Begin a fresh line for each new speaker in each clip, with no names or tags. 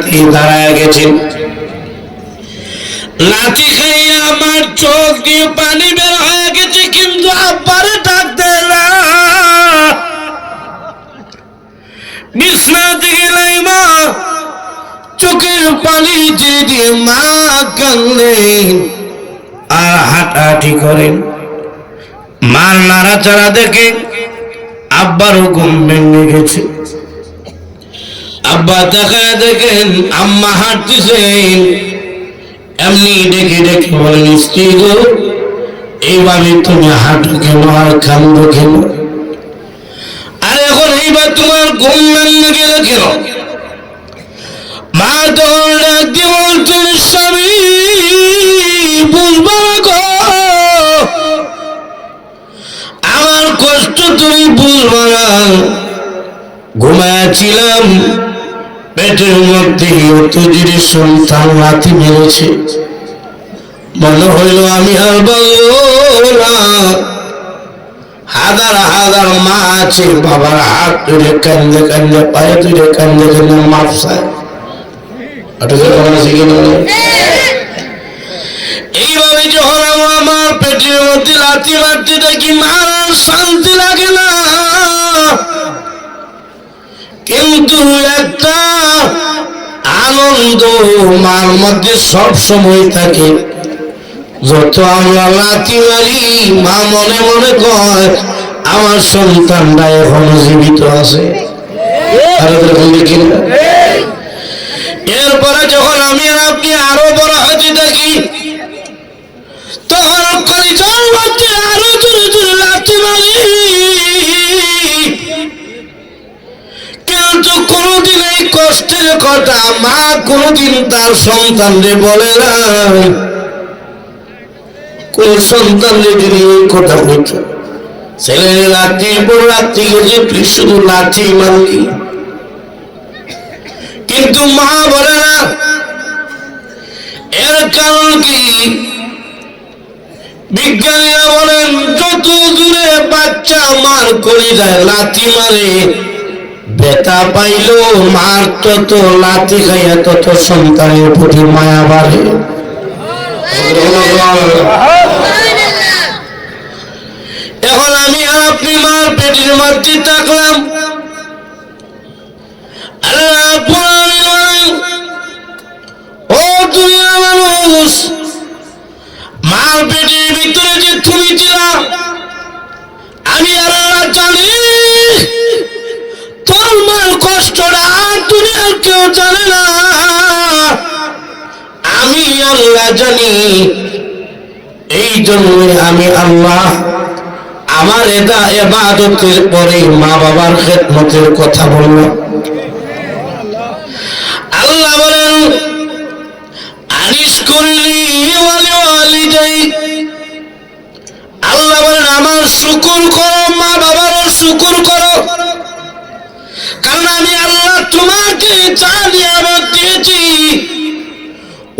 লাথি দাঁড়ায় গেছেন। লাথি খাইয়া আমার চোখ দিয়ে পানি বের হয়ে গেছে, কিন্তু আব্বারে ডাক দেয় না। বিছনা থেকে নাইমা চোখের পানি দিয়ে মা কান্দেন আর হাঁটাহাঁটি করেন। মার নাড়াচাড়া দেখে আব্বারও ঘুম ভেঙে গেছে। আব্বা তাকায় দেখেন আম্মা হাঁটতেছেন, এমনি ডেকে ডেকে বলেন, স্ত্রী গো, এইভাবে তুমি হাঁটো কেন আর কান্দো কেন? আর এখন এইবার তোমার ঘুম ভেঙে গেল কেন? মা তখন ডাক দিয়ে বলছেন, স্বামী বুঝবা গো, আমার কষ্ট তুমি বুঝবা না। ঘুমাচ্ছিলাম, পেটের মধ্যে অতজিরে সন্তান লাথি মেরেছে, মনে হইল আমি আর বলবো না। হাজার হাজার মা আছে, বাবার হাত ধরে কান্দে কান্দে, পায়ে ধরে কান্দে কান্দে মাপ চায়। এইভাবে যখন আমার পেটের মধ্যে লাথি মারতে থাকি, মার শান্তি লাগে না। কিন্তু একটা আনন্দ মার মধ্যে সব সময় থাকে। যত আমরা লাথি মারি, মা মনে মনে কয় আমার সন্তানরা এখনো জীবিত আছে। এরপরে যখন আমি আর আপনি আরো বড় হতে থাকি, তখন কলিজার মধ্যে আরো জোরে জোরে লাথি মারি। কিন্তু কোনদিন এই কষ্টের কথা মা কোনদিন তার সন্তানরে বলে না। কোন সন্তানরে যদি এই কথা বলত, ছেলে রাত্রির পর রাত্রি গেছে, তুই শুধু লাঠি মারলি। কিন্তু মা বলে না। এর কারণ কি? বিজ্ঞানীরা বলেন, যত দূরে বাচ্চা মার কলিজায় লাথি মারে, ব্যথা পাইল মার, তত লাথি খাইয়া তত সন্তানের প্রতি মায়া বাড়ে। এখন আমি আর আপনি মার পেটের মধ্যে থাকলাম, ও দুনিয়ার মানুষ, মার পেটের ভিতরে যে তুমি ছিলা, আমি আল্লাহ জানি। তোর মার কষ্টটা দুনিয়ার কেউ জানে না, আমি আল্লাহ জানি। এই জন্য আমি আল্লাহ আমার ইবাদতের পরে মা বাবার খেদমতের কথা বললাম। আল্লাহ বলেন, আনিস করলি ওয়ালিদাই। আল্লাহ বলেন, আমার শুকর করো, মা বাবারও শুকর করো। কারণ আমি আল্লাহ তোমাকে যা নিয়ামত দিয়েছি,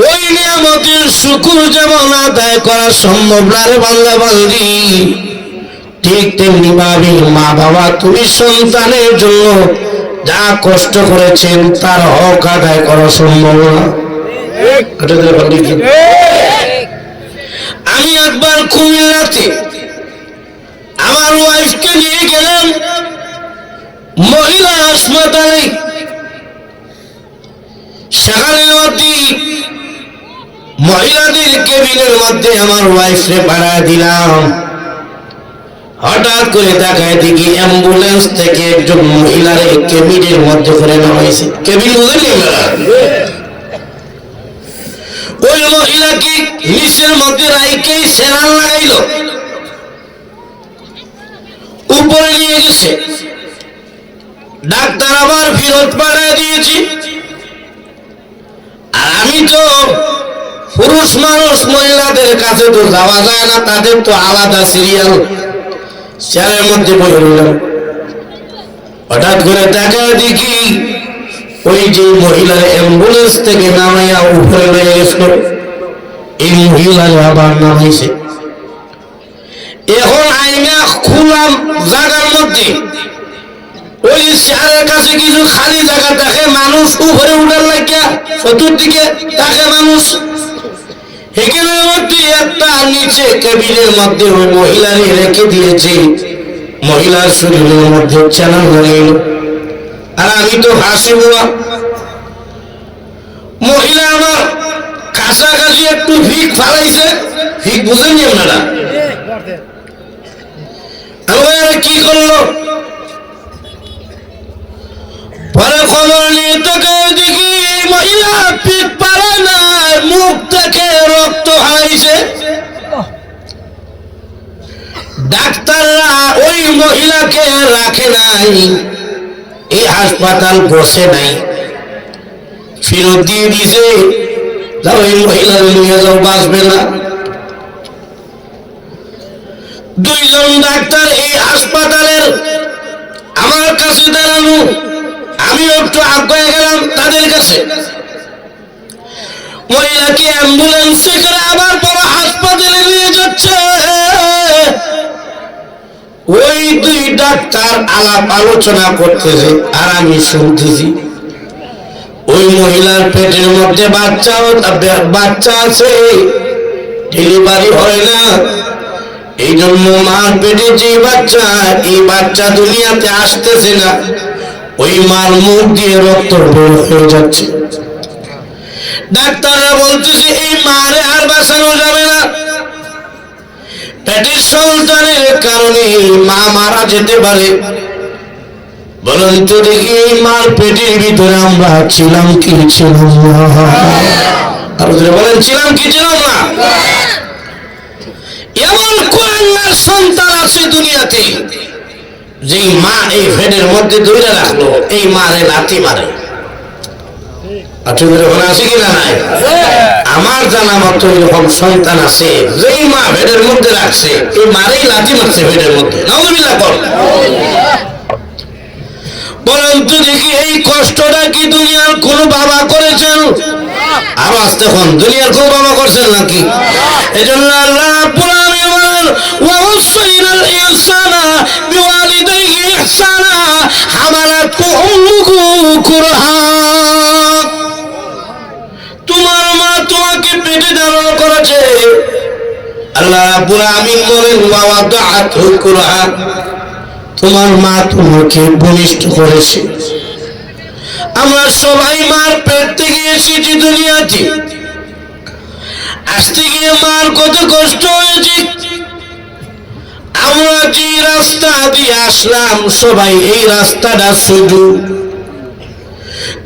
ওই নিয়ামতের শুকর যেমন আদায় করা সম্ভব না রে বান্দা বান্দি, ঠিক তেমনি ভাবে মা বাবা তুমি সন্তানের জন্য যা কষ্ট করেছেন তার হক আদায় করা সম্ভব না। আমি একবার কুমিল্লাতে আমার ওয়াইফকে নিয়ে গেলাম মহিলা হাসপাতালে। সেখানে মহিলাদের কেবিনের মধ্যে আমার ওয়াইফকে পাঠিয়ে দিলাম। হঠাৎ করে তাকায় দেখি অ্যাম্বুলেন্স থেকে একজন মহিলার কেবিনের মধ্যে করে নামাইছে। কেবিন বুঝলেন? ওই মহিলাকে নিচের মধ্যে রাইকে সেলান লাগাইল, উপরে নিয়ে গেছে। ডাক্তার আবার ফেরত পাঠিয়ে দিয়েছি। আর আমি তো পুরুষ মানুষ, মহিলাদের কাছে তো যাওয়া যায় না, তাদের তো আলাদা সিরিয়াল, চেয়ারের মধ্যে বসে রইলাম। হঠাৎ করে তাকায় দেখি ওই যে মহিলার অ্যাম্বুলেন্স থেকে নামাইয়া উপরে নিয়ে গেছিল, এই মহিলার আবার নামাইছে। এখন আইনা খুলাম জায়গার মধ্যে, ওই চেয়ারের কাছে কিছু খালি জায়গা দেখে, মানুষ উপরে উঠার লাগিয়া চতুর্দিকে তাকে মানুষ। এখানের মধ্যে একটা নিচে কেবিনের মধ্যে ওই মহিলারই রেখে দিয়েছে, মহিলার শরীরের মধ্যে চ্যানেল হয়ে গেল। আর আমি তো হাসি বুয়া, মহিলা আমার কাছাকাছি একটু ভিক ফালাইছে, ভিক বুঝেননি আপনারা? কি করলো পরে খবর নিয়ে তোকে দেখি মহিলা পিঠ পারে না, মুখ থেকে রক্ত হারাইছে। ডাক্তাররা ওই মহিলাকে রাখে নাই, এই হাসপাতাল বসে নাই, ফেরত দিয়ে দিছে, যাও এই মহিলা নিয়ে যাও, বাঁচবে না। দুইজন ডাক্তার এই হাসপাতালের আমার কাছে দাঁড়ানো, আমি একটু আগে গেলাম তাদের কাছে। মহিলাকে অ্যাম্বুলেন্সে করে আবার বড় হাসপাতালে নিয়ে যাচ্ছে। ওই দুই ডাক্তার আলাপ আলোচনা করতেছে আর আমি শুনতেছি। ওই মহিলার পেটের মধ্যে বাচ্চা আছে, ডেলিভারি হয় না, এই জন্য মার পেটে যে বাচ্চা, এই বাচ্চা দুনিয়াতে আসতেছে না, ওই মার মুখ দিয়ে রক্ত বের হয়ে যাচ্ছে। ডাক্তাররা বলতেছে এই মারে আর বাঁচানো যাবে না, পেটের সন্তানের কারণে মা মারা যেতে পারে। বলুন তো দেখি এই মার পেটের ভিতরে আমরা ছিলাম কি ছিলাম না? আর বলেন ছিলাম কি ছিলাম না? এমন কোরআনের সন্তান আছে দুনিয়াতে যে মা এই পেটের মধ্যে ধরে রাখলো, এই মারে লাথি মারে। আছে কিনা নাই? আমার জানা মতো এরকম সন্তান আছে যেই মা পেটের মধ্যে রাখছে, এই মারেই লাথি মারছে পেটের মধ্যে। নাউযুবিল্লাহ কর। বলেন তো দেখি এই কষ্টটা কি দুনিয়ার কোন বাবা করেছেন? আরো আসতে এখন দুনিয়ার কোন বাবা করছেন নাকি? এজন্য আল্লাহ রাব্বুল আলামিন বলেন ওয়াসাইনাল ইনসানা বিওয়ালিদাইহি ইহসানা হামালাতহু উম্মুহু কুরহা। তোমার মা তোমাকে পেটে ধারণ করেছে, আল্লাহ রাব্বুল আলামিন বলেন ওয়াদাআতহু কুরহা, তোমার মা তোমাকে ভূমিষ্ঠ করেছে। আমরা সবাই মার পেট থেকে এসেছি দুনিয়াতে, আসতে গিয়ে মার কত কষ্ট হয়েছে। আমরা যে রাস্তা দিয়ে আসলাম সবাই এই রাস্তাটা শুধু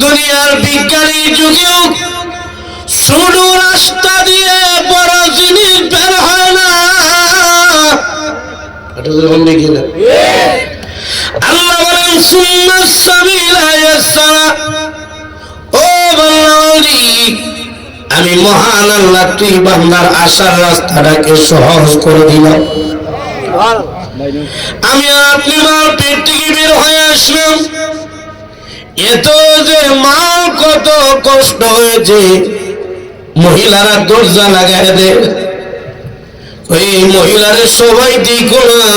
দুনিয়ার বিজ্ঞানী যুগেও শুধু রাস্তা দিয়ে বড় জিনিস বের হয় না। আল্লাহ বলেন সুন্নাস সাবিলা ইয়াসসারা, ও বান্দাওয়ালি আমি মহান আল্লাহ তুই বান্দার আসার রাস্তাটাকে সহজ করে দিলাম। আমি আপনি মার পেট থেকে বের হয়ে আসলাম, এত যে মার কত কষ্ট হয়েছে, মহিলারা দরজা লাগাই দেয়, ওই মহিলারে সবাই দেখো না,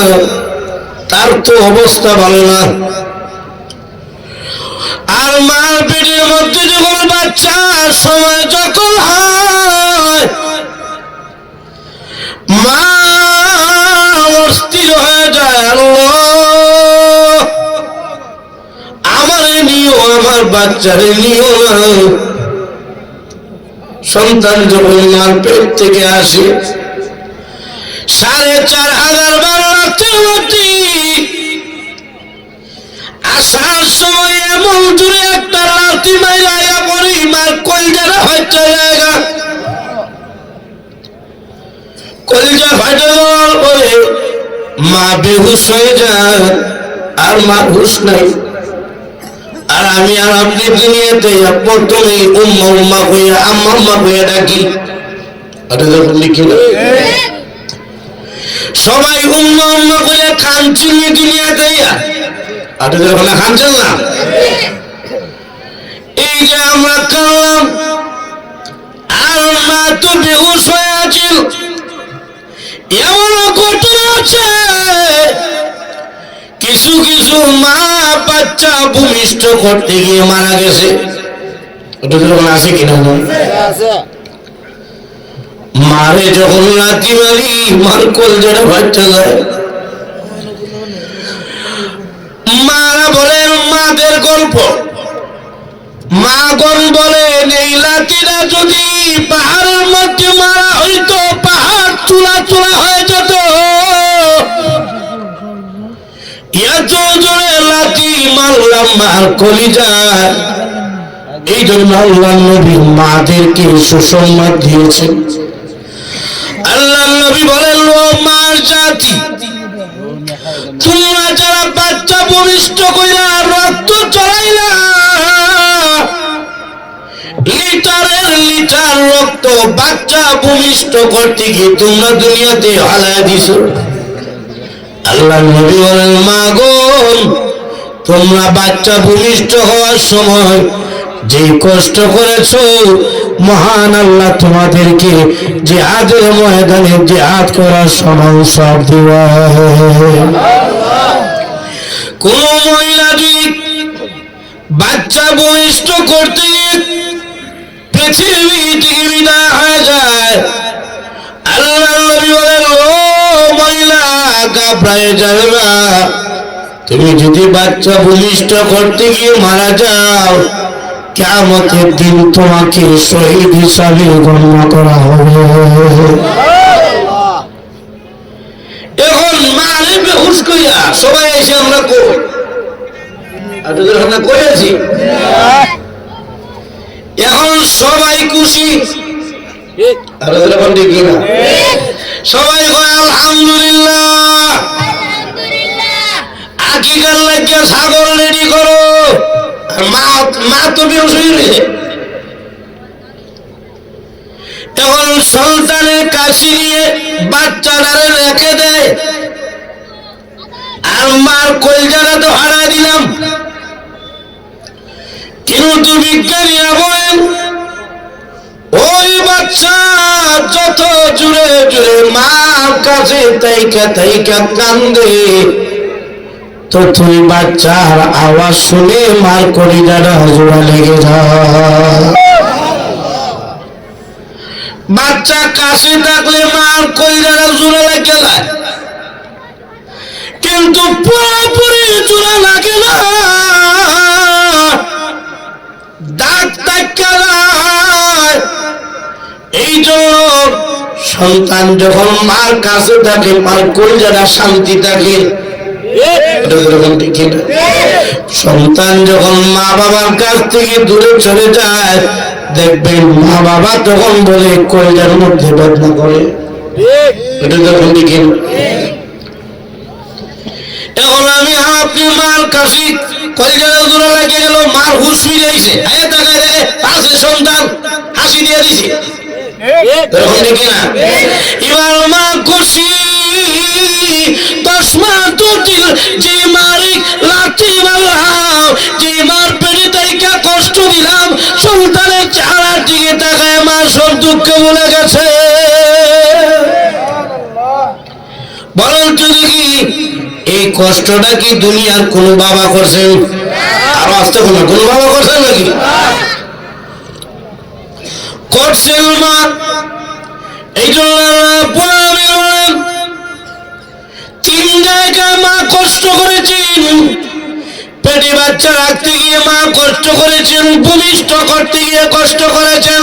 তার তো অবস্থা ভালো না। আর মার পেটের মধ্যে যখন বাচ্চা সময় যখন হয়, মা অস্থির হয়ে যায়, আল্লাহ আমারে নিও, আমার বাচ্চারে নিও না। সন্তান যখন মার পেট থেকে আসে ৪,৫০০ বার রাতের মধ্যে আসার সময় এমন দূরে একটা লাথি মাইরা পড়ি, মার কলজাটা হচ্ছে জায়গা, কলজা ফাটে যাওয়ার পরে মা বেহুশ হয়ে যায়, আর মার হুশ নাই। আর আমি আর আপনি দুনিয়াতে প্রথমে উম্মা উম্মা কইয়া আম্মা আম্মা কইয়া ডাকি, এটা যখন লিখি না সবাই উম্মা উম্মা কইয়া কাঁদছি দুনিয়াতে, এটা যখন কাঁদছেন না, এই যে আমরা কাঁদলাম আর মা তো বেহুশ হয়ে আছেন। এমন ঘটনা আছে কিছু কিছু মা বাচ্চা ভূমিষ্ঠ করতে গিয়ে মারা গেছে। ওটা যখন আছে কিনা মারে যখন লাথি মারি মার কলজাটা বাচ্চা যায়। মারা বলেন মাদের গল্প, মাগন বলেন এই লাঠিটা যদি পাহাড়ের মধ্যে মারা হইতো পাহাড় চূড়া চূড়া হয়ে যেত। এত জোরে লাঠি মারলাম মার কলিজায়। এই জন্য আল্লাহ নবী মাদেরকে সুসংবাদ দিয়েছেন। আল্লাহ নবী বলেন ও মার জাতি, তোমরা যারা বাচ্চা ভূমিষ্ঠ কইরা রক্ত চড়াইলা, লিটারের লিটার রক্ত বাচ্চা ভূমিষ্ঠ করতে গিয়ে তোমরা দুনিয়াতে হালায় দিছ। আল্লাহ নবী বলেন মাগন, তোমরা বাচ্চা ভূমিষ্ঠ হওয়ার সময় যে কষ্ট করেছো মহান আল্লাহ তোমাদেরকে জিহাদের ময়দানে জিহাদ করার সময় সব দিবা। কোন মহিলা যদি বাচ্চা ভূমিষ্ঠ করতে পৃথিবী থেকে বিদায় হয়ে যায়, আল্লাহ নবী বলেন ও মহিলা ঘাবড়ায় যাবে না। তুমি যদি বাচ্চা ভূমিষ্ঠ করতে গিয়ে মারা যাও, কিয়ামতের দিন তোমাকে শহীদ হিসাবে গণ্য করা হবে। এখন মারে বেহুশ কইয়া সবাই এসে আমরা করেছি, এখন সবাই খুশি, সবাই কয় আলহামদুলিল্লাহ। আকিকার লাগিয়া ছাগল রেডি করো। মা তো বেহুশ হয়ে গেছে। এখন সন্তানের কাশি নিয়ে বাচ্চাটারে রেখে দেয়, আর মার কলজাটা তো হারাই দিলাম। কিন্তু বিজ্ঞানীরা বলেন ওই বাচ্চা যত জুড়ে জুড়ে মার কাছে তাইকা তাইকা কান্দে, ততই বাচ্চার আওয়াজ শুনে মার কলিজাটা জোড়া লেগে যায়। বাচ্চা কাছে থাকলে মার কলিজাটা জোড়া লেগে যায়, কিন্তু পুরোপুরি জোড়া লাগে না, দাগ দেখা যায়। এই জন্য সন্তান যখন মার কাছে থাকে মার কলিজাটা শান্তি থাকে। সন্তান যখন মা বাবার কাছ থেকে দূরে চলে যায়, দেখবেন মা বাবা তখন বলে কলিজার মধ্যে বেদনা করে। এটা যখন দেখেন এখন আমি আপনি মার কাছে কলিজাটা দূরে লেগে গেল, মার হুশ ফিরেছে, পাশে সন্তান হাসি দিয়ে দিছে। এবার মা খুশি, 10 মাস জটিল যে মারি লাঠি মারলাম, যে মার পেটে তাইকা কষ্ট দিলাম, সন্তানের চেহারার দিকে তাকায় মা সব দুঃখ ভুলে গেছে। বলেন তো দেখি এই কষ্টটা কি দুনিয়ার কোন বাবা করছেন? আর আসতে কোন বাবা করছেন নাকি? করছেন মা। এই জন্য বলেন 3 জায়গায় মা কষ্ট করেছেন। পেটে বাচ্চা রাখতে গিয়ে মা কষ্ট করেছেন, ভূমিষ্ঠ করতে গিয়ে কষ্ট করেছেন,